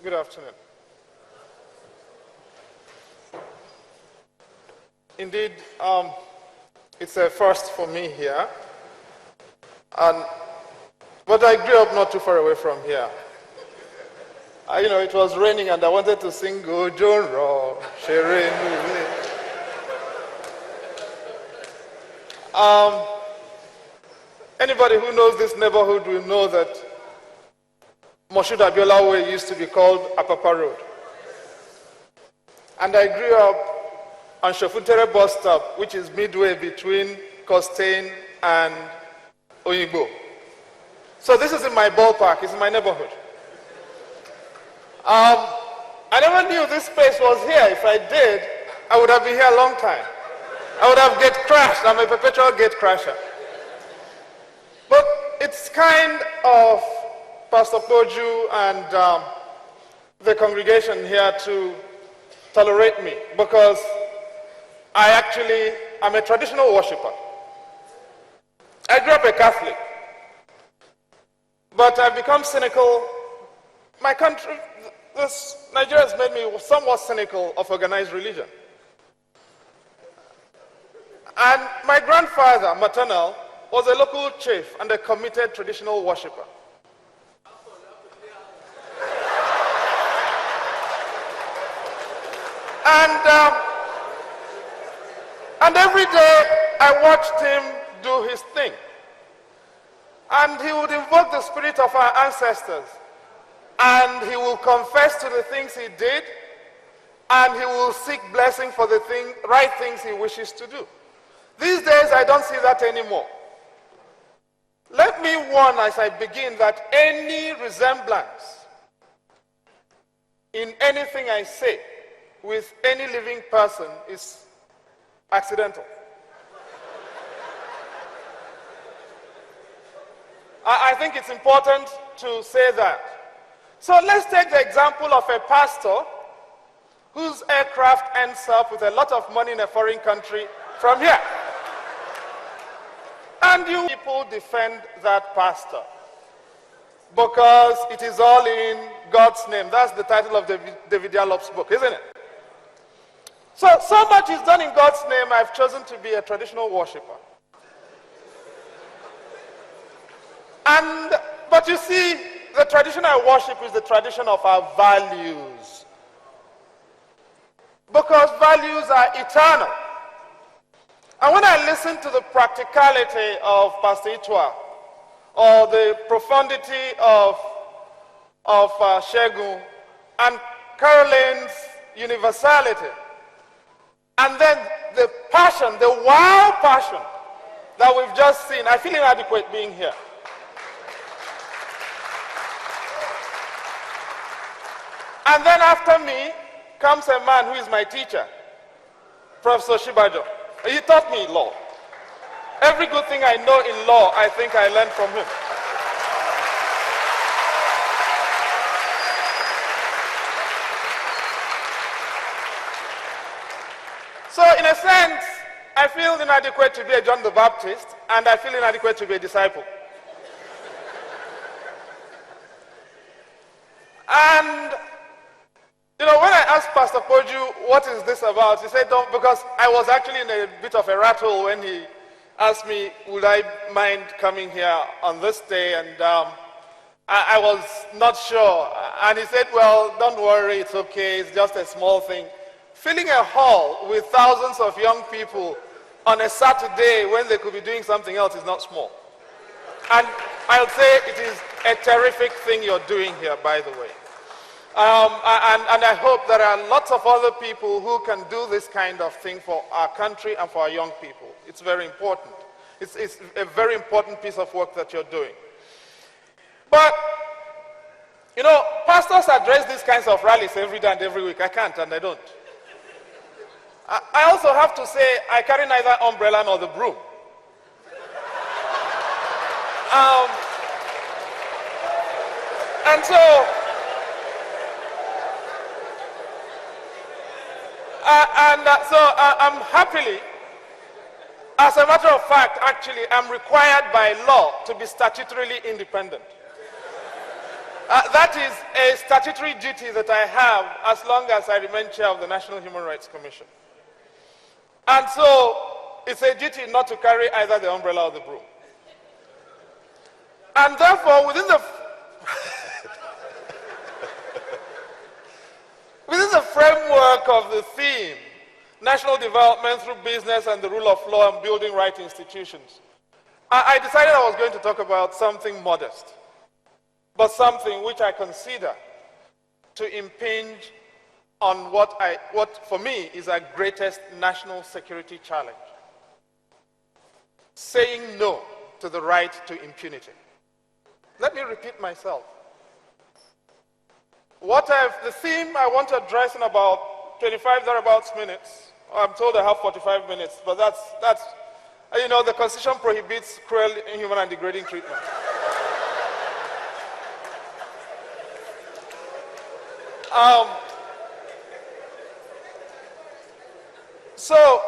Good afternoon. Indeed, it's a first for me here. But I grew up not too far away from here. It was raining and I wanted to sing Go John Raw, Anybody who knows this neighborhood will know that Moshood Abiola Way used to be called Apapa Road. And I grew up on Shofutere bus stop, which is midway between Costain and Oyigbo. So this is in my ballpark, it's in my neighborhood. I never knew this place was here. If I did, I would have been here a long time. I would have gate crashed. I'm a perpetual gate crasher. But it's kind of Pastor Poju and the congregation here to tolerate me because I actually am a traditional worshiper. I grew up a Catholic, but I've become cynical. My country, Nigeria has made me somewhat cynical of organized religion. And my grandfather, maternal, was a local chief and a committed traditional worshiper. And every day I watched him do his thing. And he would invoke the spirit of our ancestors. And he will confess to the things he did. And he will seek blessing for the right things he wishes to do. These days I don't see that anymore. Let me warn as I begin that any resemblance in anything I say with any living person is accidental. I think it's important to say that. So let's take the example of a pastor whose aircraft ends up with a lot of money in a foreign country from here. And you people defend that pastor because it is all in God's name. That's the title of David Yallop's book, isn't it? So much is done in God's name, I've chosen to be a traditional worshiper. But you see, the tradition I worship is the tradition of our values. Because values are eternal. And when I listen to the practicality of Pastor Itwa, or the profundity of Shegun, and Caroline's universality, and then the passion, the wild passion that we've just seen, I feel inadequate being here. And then after me comes a man who is my teacher, Prof. Shibajo. He taught me law. Every good thing I know in law, I think I learned from him. So in a sense, I feel inadequate to be a John the Baptist, and I feel inadequate to be a disciple. And when I asked Pastor Poju, what is this about? He said, don't, because I was actually in a bit of a rattle when he asked me, would I mind coming here on this day? And I was not sure. And he said, well, don't worry, it's okay, it's just a small thing. Filling a hall with thousands of young people on a Saturday when they could be doing something else is not small. And I'll say it is a terrific thing you're doing here, by the way. And I hope there are lots of other people who can do this kind of thing for our country and for our young people. It's very important. It's a very important piece of work that you're doing. But, pastors address these kinds of rallies every day and every week. I can't, and I don't. I also have to say, I carry neither umbrella nor the broom. And so, I'm happily, as a matter of fact, actually, I'm required by law to be statutorily independent. That is a statutory duty that I have as long as I remain chair of the National Human Rights Commission. And so it's a duty not to carry either the umbrella or the broom. And therefore, within the within the framework of the theme, national development through business and the rule of law and building right institutions, I decided I was going to talk about something modest, but something which I consider to impinge on what for me is our greatest national security challenge. Saying no to the right to impunity. Let me repeat myself. The theme I want to address in about 25 thereabouts minutes. I'm told I have 45 minutes, but that's you know, the Constitution prohibits cruel, inhuman, and degrading treatment. So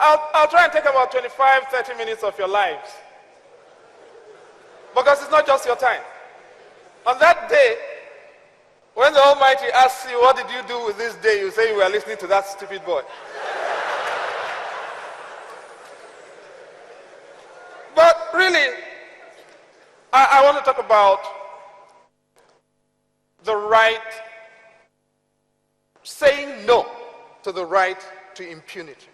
I'll try and take about 25, 30 minutes of your lives. Because it's not just your time. On that day, when the Almighty asks you, what did you do with this day? You say you were listening to that stupid boy. But really, I want to talk about the right, saying no to the right to impunity.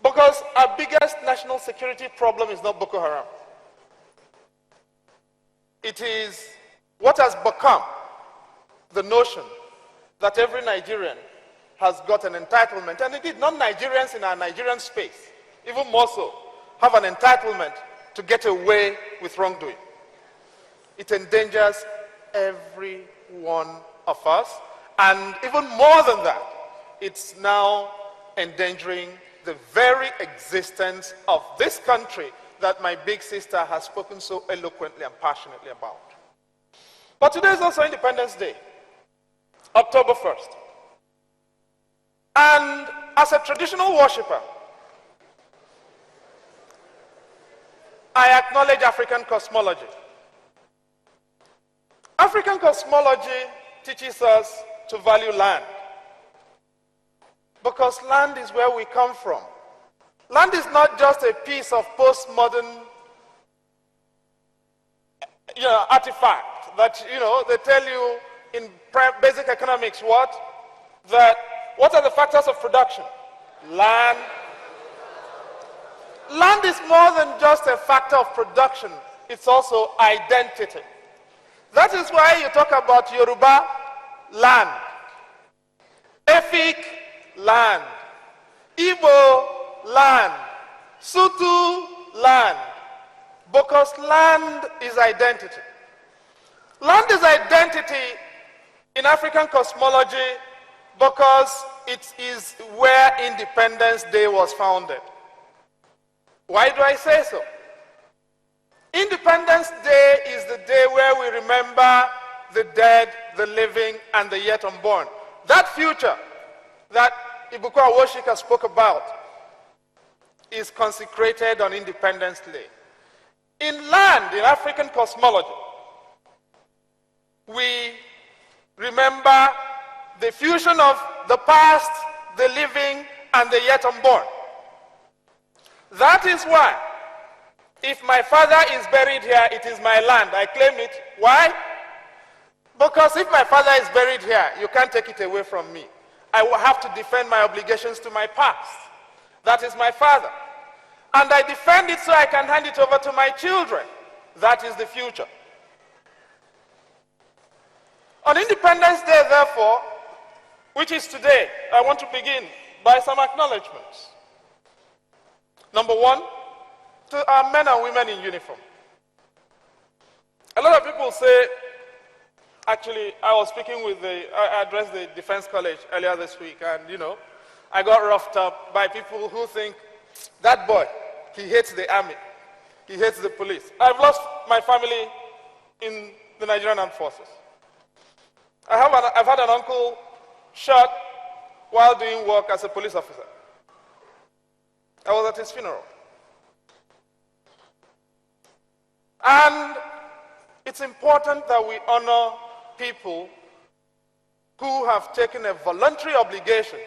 Because our biggest national security problem is not Boko Haram. It is what has become the notion that every Nigerian has got an entitlement, and indeed non-Nigerians in our Nigerian space, even more so, have an entitlement to get away with wrongdoing. It endangers every one of us, and even more than that, it's now endangering the very existence of this country that my big sister has spoken so eloquently and passionately about. But today is also Independence Day, October 1st. And as a traditional worshipper, I acknowledge African cosmology. African cosmology teaches us to value land. Because land is where we come from. Land is not just a piece of postmodern artifact that, they tell you in basic economics what are the factors of production? Land. Land is more than just a factor of production. It's also identity. That is why you talk about Yoruba, land. Efik, land. Igbo, land. Sutu, land. Because land is identity. Land is identity in African cosmology because it is where Independence Day was founded. Why do I say so? Independence Day is the day where we remember the dead, the living, and the yet unborn. That future that Ibuku Awoshika spoke about is consecrated on Independence Day. In land, in African cosmology, we remember the fusion of the past, the living, and the yet unborn. That is why, if my father is buried here, it is my land. I claim it. Why? Because if my father is buried here, you can't take it away from me. I will have to defend my obligations to my past. That is my father. And I defend it so I can hand it over to my children. That is the future. On Independence Day, therefore, which is today, I want to begin by some acknowledgements. Number one, to our men and women in uniform. A lot of people say, actually, I was speaking with I addressed the Defense College earlier this week, and I got roughed up by people who think, that boy, he hates the army, he hates the police. I've lost my family in the Nigerian Armed Forces. I've had an uncle shot while doing work as a police officer. I was at his funeral. And it's important that we honor people who have taken a voluntary obligation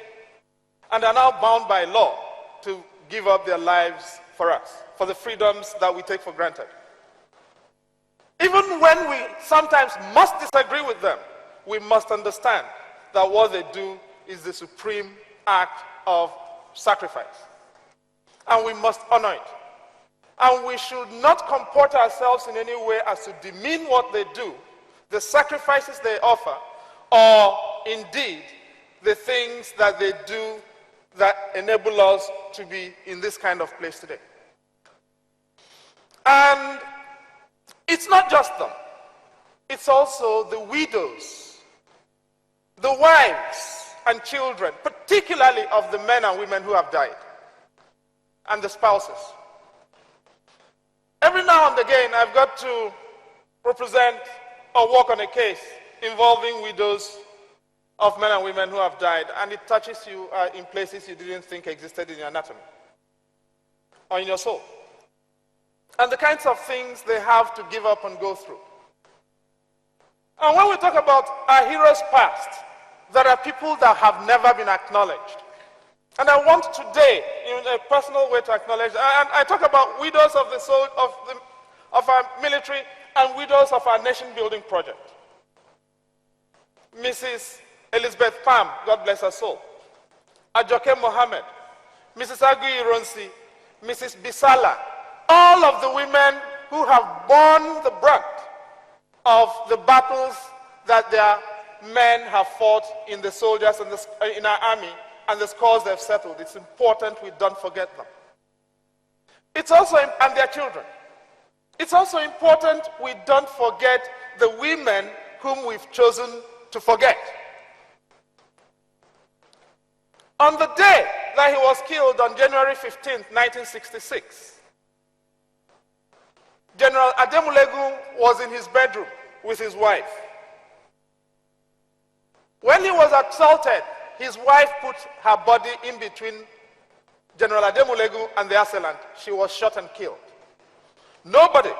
and are now bound by law to give up their lives for us, for the freedoms that we take for granted. Even when we sometimes must disagree with them, we must understand that what they do is the supreme act of sacrifice. And we must honor it. And we should not comport ourselves in any way as to demean what they do, the sacrifices they offer, or indeed the things that they do that enable us to be in this kind of place today. And it's not just them. It's also the widows, the wives and children, particularly of the men and women who have died, and the spouses. Every now and again, I've got to represent or work on a case involving widows of men and women who have died, and it touches you in places you didn't think existed in your anatomy or in your soul. And the kinds of things they have to give up and go through. And when we talk about our heroes past, there are people that have never been acknowledged. And I want today, in a personal way, to acknowledge, and I talk about widows of the soul of our military and widows of our nation-building project. Mrs. Elizabeth Pam, God bless her soul. Ajoke Mohammed, Mrs. Agui Ironsi, Mrs. Bisala, all of the women who have borne the brunt of the battles that their men have fought in the soldiers and in our army, and the scores they've settled. It's important we don't forget them. It's also, and their children. It's also important we don't forget the women whom we've chosen to forget. On the day that he was killed on January 15th, 1966, General Ademulegu was in his bedroom with his wife. When he was assaulted, his wife put her body in between General Ademulegu and the assailant. She was shot and killed. Nobody